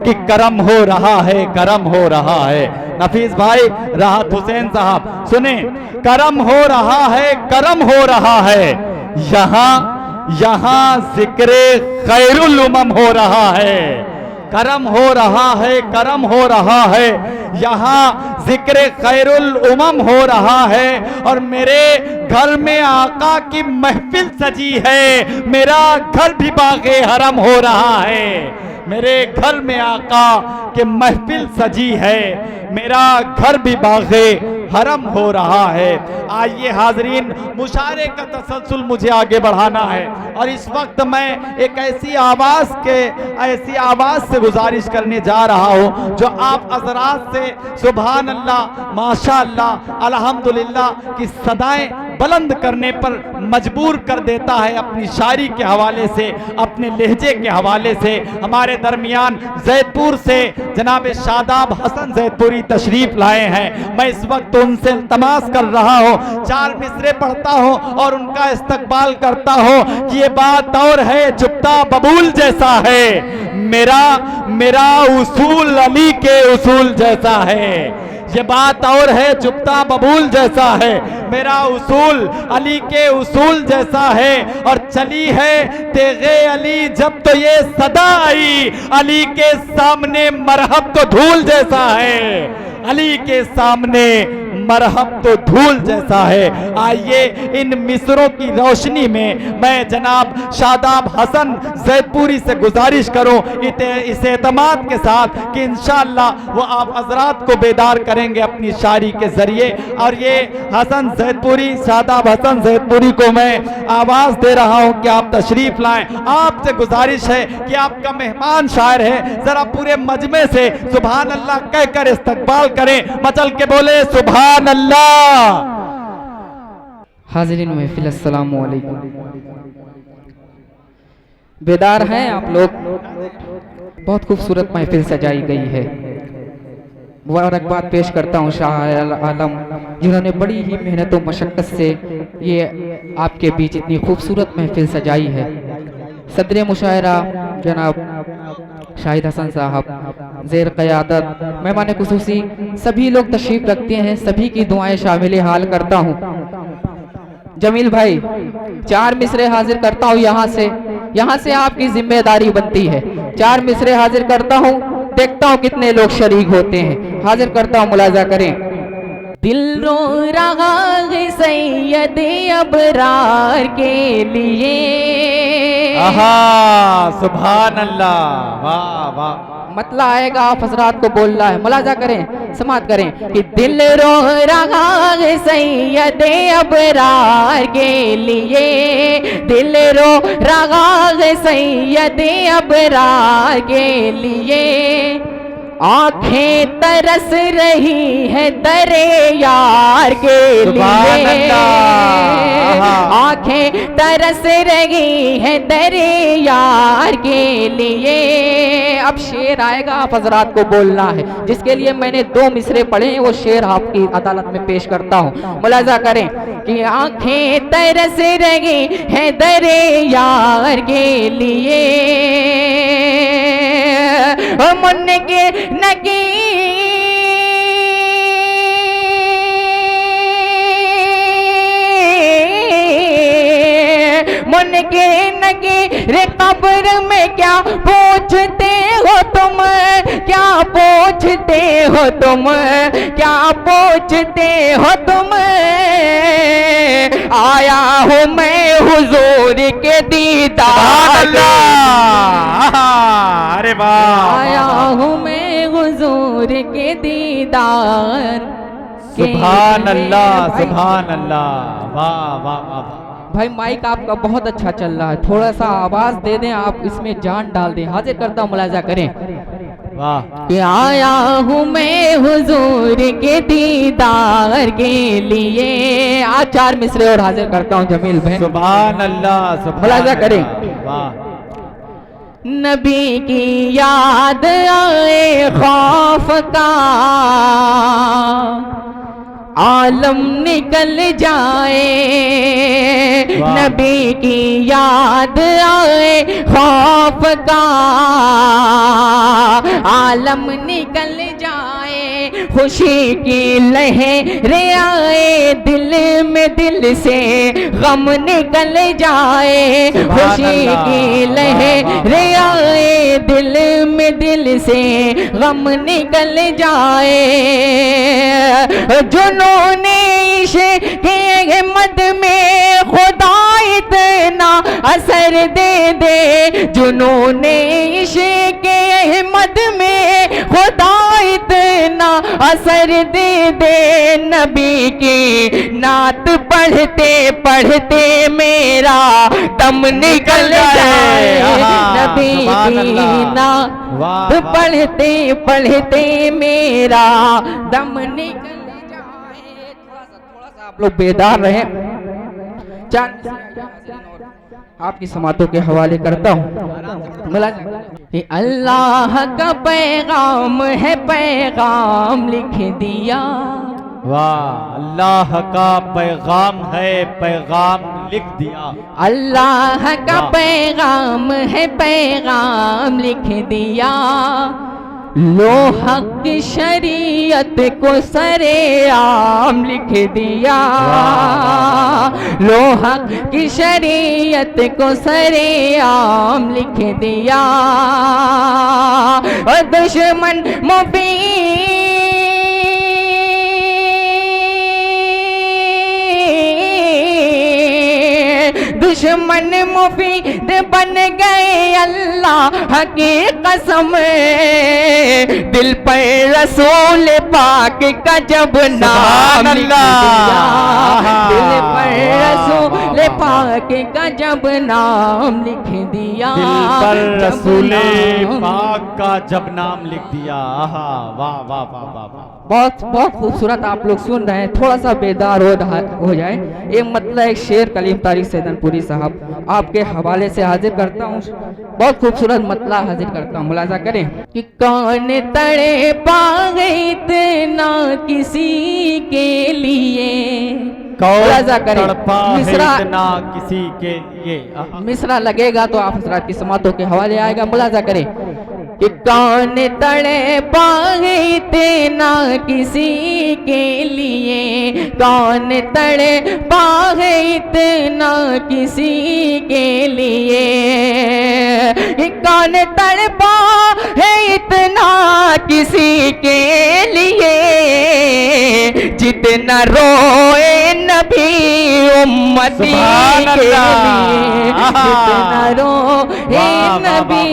कि करम हो रहा है, करम हो रहा है। नफीस भाई, राहत हुसैन साहब सुने, करम हो रहा है, करम हो रहा है, यहाँ जिक्रे खैरुल उमम हो रहा है। करम हो रहा है, करम हो रहा है, यहाँ जिक्र खैरुल उमम हो रहा है। और मेरे घर में आका की महफिल सजी है, मेरा घर भी बागे हरम हो रहा है। मेरे घर में आका के महफिल सजी है, मेरा घर भी बागे हरम हो रहा है। आइए हाजरीन, मुशारे का तसलसल मुझे आगे बढ़ाना है और इस वक्त मैं एक ऐसी आवाज़ से गुजारिश करने जा रहा हूँ जो आप हज़रात से सुभान अल्लाह, माशा अल्लाह, अल्हम्दुलिल्लाह की सदाएं बुलंद करने पर मजबूर कर देता है। अपनी शायरी के हवाले से, अपने लहजे के हवाले से हमारे दरमियान जैदपुर से जनाब शादाब हसन जैदपुरी तशरीफ लाए हैं। मैं इस वक्त उनसे इल्तमास कर रहा हूँ, 4 मिसरे पढ़ता हूँ और उनका इस्तकबाल करता हूँ कि ये बात और है, चुपता बबूल जैसा है, मेरा उसूल अली के उसूल जैसा है। ये बात और है, चुपता बबूल जैसा है, मेरा उसूल अली के उसूल जैसा है। और चली है तेगे अली जब तो ये सदा आई, अली के सामने मरहब तो धूल जैसा है, अली के सामने मरहब तो धूल जैसा है। आइए इन मिसरों की रोशनी में मैं जनाब शादाब हसन जैदपुरी से गुजारिश करूं इस एतमाद के साथ कि इंशाअल्लाह वो आप हजरात को बेदार करेंगे अपनी शायरी के जरिए। और ये हसन जैदपुरी, शादाब हसन जैदपुरी को मैं आवाज़ दे रहा हूं कि आप तशरीफ लाएं। आपसे गुजारिश है कि आपका मेहमान शायर है, जरा पूरे मजमे से सुभान अल्लाह कहकर इस्तकबाल करें, मचल के बोले सुभान अल्लाह। हाज़रीन महफिल, अस्सलामु अलैकुम। बेदार हैं आप लोग? बहुत खूबसूरत महफिल सजाई गई है। मुबारकबाद पेश करता हूँ शाह आलम, जिन्होंने बड़ी ही मेहनत और मशक्क़त से ये आपके बीच इतनी खूबसूरत महफिल सजाई है। सदर मुशायरा जनाब शाहिद हसन साहब ज़ेर क़यादत मेहमान खुसूसी सभी लोग तशरीफ़ रखते हैं, सभी की दुआएं शामिल हाल करता हूँ। जमील भाई, 4 मिसरे हाजिर करता हूँ यहाँ से आपकी जिम्मेदारी बनती है। 4 मिसरे हाजिर करता हूँ, देखता हूँ कितने लोग शरीक होते हैं। हाजिर करता हूँ, मुलाजा करें। दिल रो रहा है सैयद अबरार के लिए। आहा, सुभान अल्लाह, वाह वाह। मतला आएगा, आप हजरात को बोल रहा है, मुलाजा करें, समात करें कि दिल रो रहा है सैयद अबरार के लिए, दिल रो रहा है सैयद अबरार के लिए। आंखें तरस रही है दरे यार के लिए, आंखें तरस रही है दरे यार के लिए। अब शेर आएगा, आप हजरात को बोलना है, जिसके लिए मैंने 2 मिसरे पढ़े हैं, वो शेर आपकी अदालत में पेश करता हूँ। मुलाजा करें कि आंखें तरस रही है दरे यार के लिए, मन के नगी मन के नगी रे कब्र में क्या पूछते हो तुम, क्या पूछते हो तुम, क्या पूछते हो तुम। आया हूँ मैं हुजूर के दीदार, अरे वाह, आया हूँ मैं हुजूर के दीदार। सुभान अल्लाह, सुभान अल्लाह, वाह वाह वाह। भाई माइक आपका बहुत अच्छा चल रहा है, थोड़ा सा आवाज दे दें, आप इसमें जान डाल दें। हाजिर करता हूँ, मुलाजा करें। वाह। कि आया हूँ मैं हुजूर के दीदार के लिए। आज 4 मिसरे और हाजिर करता हूँ जमील भाई। सुभान अल्लाह, मुलाजा करें। वाह। नबी की याद आए खौफ का, आलम निकल जाए। नबी की याद आए खौफ का, आलम निकल जाए, खुशी की लहरें आए दिल में, दिल से गम निकल जाए, खुशी की लहरें आए दिल में, दिल से गम निकल जाए। जुनूने इश्क़ के मद में खुदा इतना असर दे दे, जुनूने इश्क़ के मद में खुदा इतना असर दे दे, नबी की नात पढ़ते पढ़ते मेरा दम निकल जाए, नबी की नात पढ़ते पढ़ते मेरा दम निकल जाए। थोड़ा सा आप लोग बेदार रहे। आपकी समातों के हवाले करता हूँ। कि अल्लाह का पैगाम है, पैगाम लिख दिया। वाह, अल्लाह का पैगाम है, पैगाम लिख दिया। अल्लाह का पैगाम है, पैगाम लिख दिया। लो हक शरीयत को सरेआम लिख दिया, लो हक की शरीयत को सरेआम लिख दिया। और दुश्मन मुबीन, दुश्मन मुफीद बन गए अल्लाह की कसम, दिल पर रसूल पाक का जब नाम लिख दिया, दिल पर रसूल पाक का जब नाम लिख दिया, दिल पर रसूल पाक का जब नाम लिख दिया। वाह वाह वाह वाह वाह, बहुत बहुत खूबसूरत आप लोग सुन रहे हैं। थोड़ा सा बेदार हो जाए। एक मतलब एक शेर कलीम तारिक सैदनपुरी साहब आपके हवाले से हाजिर करता हूँ। बहुत खूबसूरत मतला हाजिर करता हूँ, मुलाजा करें। कि कौन तड़े पाए इतना किसी के लिए, मुलाजा करें। मिसरा किसी के लिए, मिसरा लगेगा तो आप हज़रात की समातों के हवाले आएगा, मुलाजा करें। कि कौन तड़े पाए इतना किसी के लिए, कौन तड़े पाए इतना किसी के लिए, कौन तड़ पाए इतना किसी के लिए, जितना रोए नबी उम्मती के लिए, जितना रोए नबी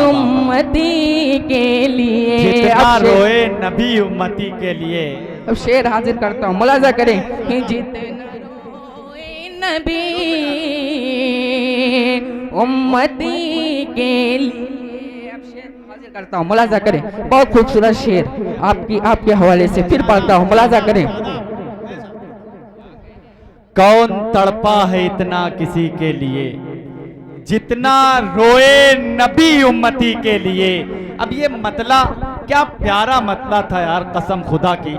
उम्मती के लिए, जितना रोए नबी उम्मती के लिए। अब शेर हाजिर करता हूँ, मुलाजा करें। कि जितना रोए नबी उम्मती के लिए, अब शेर हाजिर करता हूँ, मुलाजा करें। बहुत खूबसूरत शेर आपके हवाले से फिर पढ़ता हूँ, मुलाजा करें। कौन तड़पा है इतना किसी के लिए, जितना रोए नबी उम्मती के लिए। अब ये मतला क्या प्यारा मतला था यार, कसम खुदा की।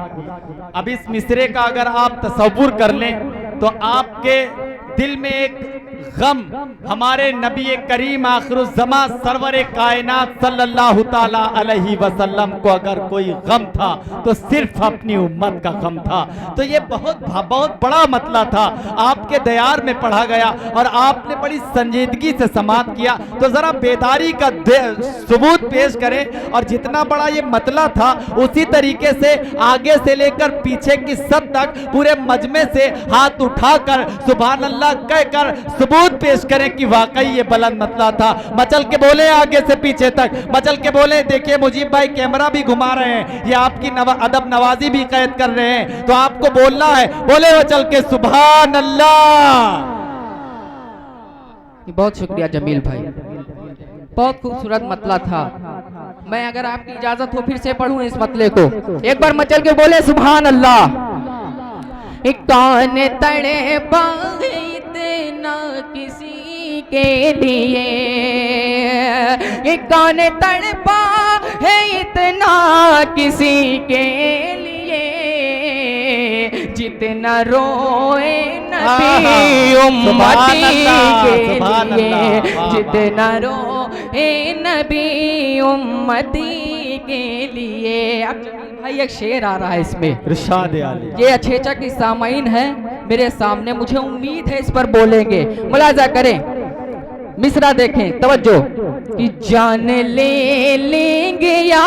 अब इस मिसरे का अगर आप तसव्वुर कर लें तो आपके दिल में एक गम, हमारे नबी करीम आखिरुज़्ज़मा सरवर कायनात सल्लल्लाहु ताला अलैहि वसल्लम को अगर कोई गम था तो सिर्फ अपनी उम्मत का गम था। तो ये बहुत बड़ा मतला था, आपके दयार में पढ़ा गया और आपने बड़ी संजीदगी से समात किया। तो जरा बेदारी का सबूत पेश करें। और जितना बड़ा ये मतला था उसी तरीके से आगे से लेकर पीछे की सद तक पूरे मजमे से हाथ उठाकर सुभान अल्लाह कहकर सबूत पेश करें कि वाकई ये बुलंद मतला था। मचल के बोले आगे से पीछे तक, मचल के बोले। देखिए मुजीब भाई कैमरा भी घुमा रहे हैं, ये आपकी अदब नवाजी भी कैद कर रहे हैं, तो आपको बोलना है, बोले हो चल के सुभान अल्लाह। बहुत शुक्रिया जमील भाई, बहुत खूबसूरत मतला था। मैं अगर आपकी इजाजत हो फिर से पढ़ूं इस मतले को, एक बार मचल के बोले सुभान अल्लाह। कौन तड़े पाए इतना किसी के लिए, कौन तड़पा है इतना किसी के लिए, जितना रोए नबी उम्मती के लिए, जितना रोए ए नबी उम्मती के लिए। अब भाई एक शेर आ रहा है इसमें, इरशाद आली। ये अच्छेचा की सामाइन है मेरे सामने, मुझे उम्मीद है इस पर बोलेंगे, मुलाजा करें। मिसरा देखें, तवज्जो कि जान ले लेंगे या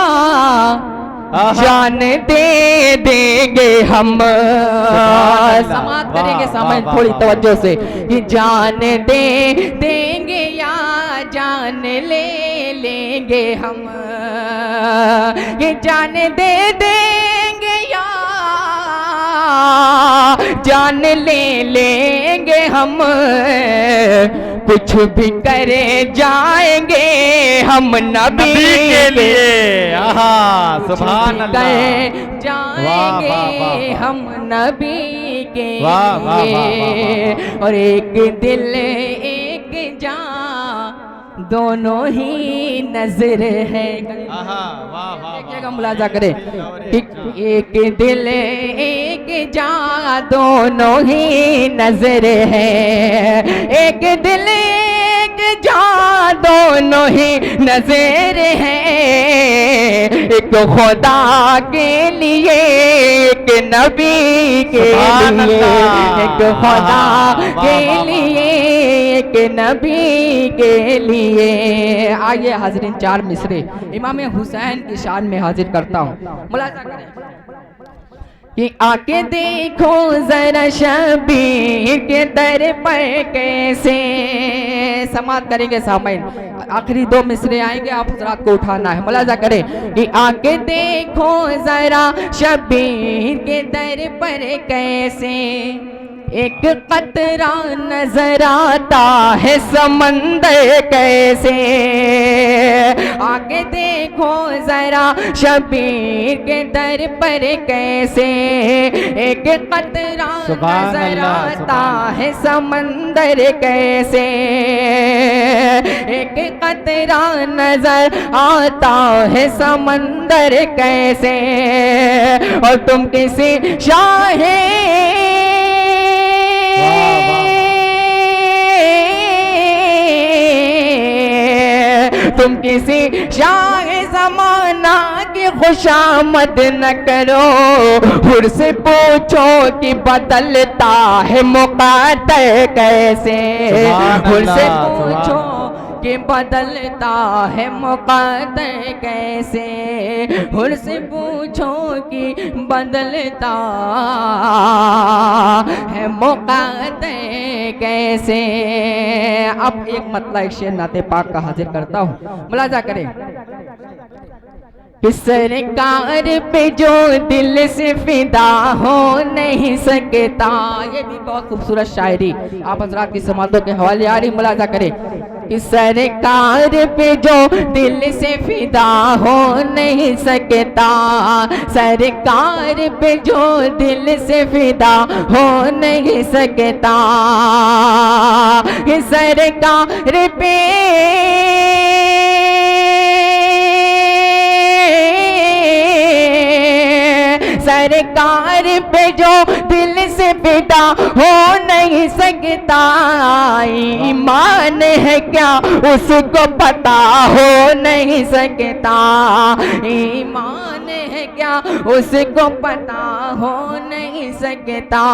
जान दे देंगे हम। समाप्त करेंगे सामाइन थोड़ी तवज्जो से कि जान दे देंगे या जान ले लेंगे हम, ये जान दे देंगे या जान ले लेंगे हम, कुछ भी करे जाएंगे हम नबी के लिए। आहा सुभान अल्लाह, जाएंगे हम नबी के वाह, वाह, वाह, लिए। वाह, और एक दिल एक जान दोनों ही नजर है। देखिएगा, मुलाजा करें, एक दिल एक जान दोनों ही नजर है, एक दिल एक जान दोनों ही नजर है, एक खुदा के लिए एक नबी के लिए, एक खुदा के लिए एक नबी के लिए। आइए हाज़रीन, चार मिसरे इमाम हुसैन की शान में हाजिर करता हूँ, मुलाजा करें कि आके देखो जरा शबीर के दर पर कैसे। समाप्त करेंगे सामाइन, आखिरी दो मिसरे आएंगे, आप हजरात को उठाना है, मुलाजा करें कि आके देखो जरा शबीर के दर पर कैसे, एक कतरा नजर आता है समंदर कैसे। आगे देखो जरा शबीर के दर पर कैसे, एक कतरा नजर आता है समंदर कैसे, एक कतरा नजर आता है समंदर कैसे। और तुम किसी शाहे तुम किसी शाह ज़माना की खुशामद न करो, हुर से पूछो कि बदलता है मुक़द्दर कैसे, हुर से पूछो कि बदलता है मुक़द्दर कैसे, हुर से पूछो कि बदलता है मुक़द्दर कैसे। अब एक मतलब एक शेर नाते पाक का हाजिर करता हूँ, मुलाजा करें कि सरकार पे जो दिल से फिदा हो नहीं सकता। ये भी बहुत खूबसूरत शायरी आप हजरात की समातों के हवाले आ रही, मुलाजा करें कि सरकार पे जो दिल से फिदा हो नहीं सकता, सरकार पे जो दिल से फिदा हो नहीं सकता, सरकार पे सरकार पे जो दिल से फिदा हो नहीं सकता, ईमान है क्या उसको पता हो नहीं सकता, ईमान है क्या उसको पता हो नहीं सकता।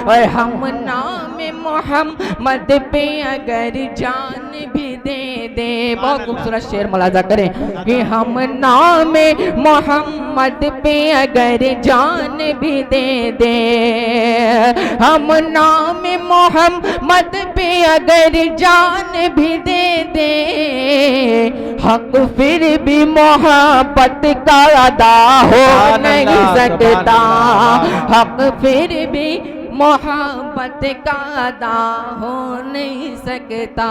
और हम नाम मोहम्मद पे अगर जान भी दे दे, बहुत खूबसूरत शेर मुलाजा करें कि हम नाम मोहम्मद पे अगर जान भी दे दे, हम नाम मोहम्मद पे अगर जान भी दे दे, हक फिर भी मोहब्बत का अदा हो नहीं सकता, हक फिर भी मोहब्बत का अदा हो नहीं सकता।